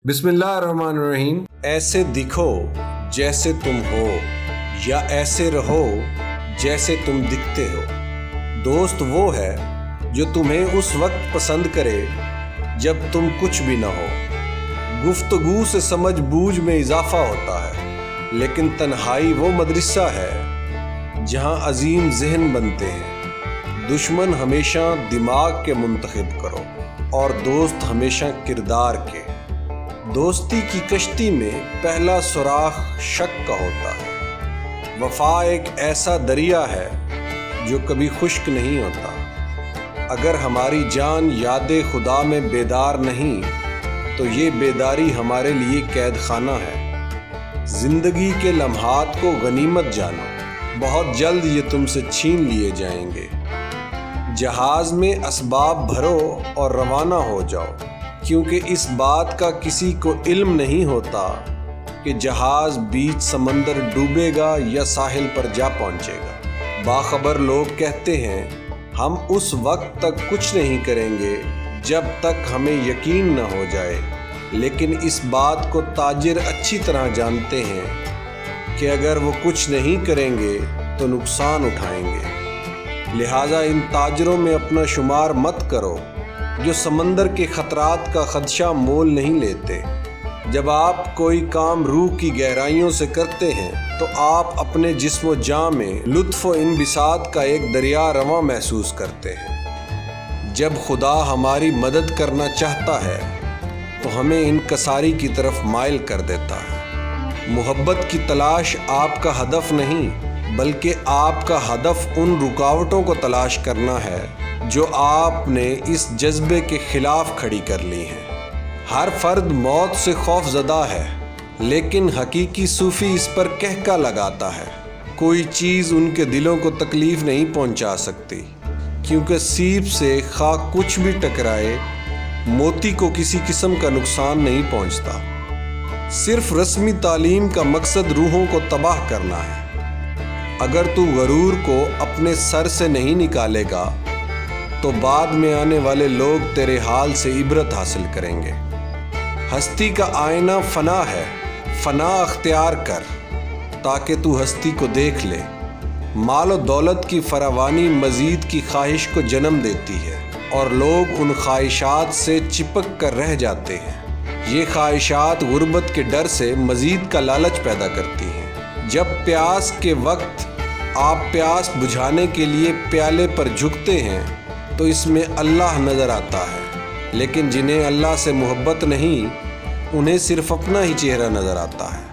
बिस्मिल्लाहिर्रहमानिर्रहीम। ऐसे दिखो जैसे तुम हो या ऐसे रहो जैसे तुम दिखते हो। दोस्त वो है जो तुम्हें उस वक्त पसंद करे जब तुम कुछ भी ना हो। गुफ्तगू से समझ बूझ में इजाफा होता है, लेकिन तन्हाई वो मदरसा है जहाँ अजीम ज़हन बनते हैं। दुश्मन हमेशा दिमाग के मुंतखब करो और दोस्त हमेशा किरदार के। दोस्ती की कश्ती में पहला सुराख शक का होता है। वफा एक ऐसा दरिया है जो कभी खुश्क नहीं होता। अगर हमारी जान याद खुदा में बेदार नहीं तो ये बेदारी हमारे लिए कैद खाना है। ज़िंदगी के लम्हात को गनीमत जानो, बहुत जल्द ये तुमसे छीन लिए जाएंगे। जहाज़ में असबाब भरो और रवाना हो जाओ, क्योंकि इस बात का किसी को इल्म नहीं होता कि जहाज़ बीच समंदर डूबेगा या साहिल पर जा पहुंचेगा। बाखबर लोग कहते हैं हम उस वक्त तक कुछ नहीं करेंगे जब तक हमें यकीन न हो जाए, लेकिन इस बात को ताजिर अच्छी तरह जानते हैं कि अगर वो कुछ नहीं करेंगे तो नुकसान उठाएंगे। लिहाजा इन ताजरों में अपना शुमार मत करो जो समंदर के ख़तरात का खदशा मोल नहीं लेते। जब आप कोई काम रूह की गहराइयों से करते हैं तो आप अपने जिस्म जाँ में लुत्फ़ व इनबिसात का एक दरिया रवां महसूस करते हैं। जब खुदा हमारी मदद करना चाहता है तो हमें इनकसारी की तरफ माइल कर देता है। मोहब्बत की तलाश आपका हदफ नहीं, बल्कि आपका हदफ उन रुकावटों को तलाश करना है जो आपने इस जज्बे के खिलाफ खड़ी कर ली हैं। हर फर्द मौत से खौफज़दा है, लेकिन हकीकी सूफ़ी इस पर कहका लगाता है कोई चीज़ उनके दिलों को तकलीफ़ नहीं पहुंचा सकती, क्योंकि सीप से खा कुछ भी टकराए मोती को किसी किस्म का नुकसान नहीं पहुंचता। सिर्फ रस्मी तालीम का मकसद रूहों को तबाह करना है। अगर तू गरूर को अपने सर से नहीं निकालेगा तो बाद में आने वाले लोग तेरे हाल से इबरत हासिल करेंगे। हस्ती का आईना फना है, फना अख्तियार कर ताकि तू हस्ती को देख ले। माल और दौलत की फरावानी मज़ीद की ख्वाहिश को जन्म देती है और लोग उन ख्वाहिशात से चिपक कर रह जाते हैं। ये ख्वाहिशात गुर्बत के डर से मज़ीद का लालच पैदा करती हैं। जब प्यास के वक्त आप प्यास बुझाने के लिए प्याले पर झुकते हैं तो इसमें अल्लाह नज़र आता है, लेकिन जिन्हें अल्लाह से मोहब्बत नहीं उन्हें सिर्फ अपना ही चेहरा नज़र आता है।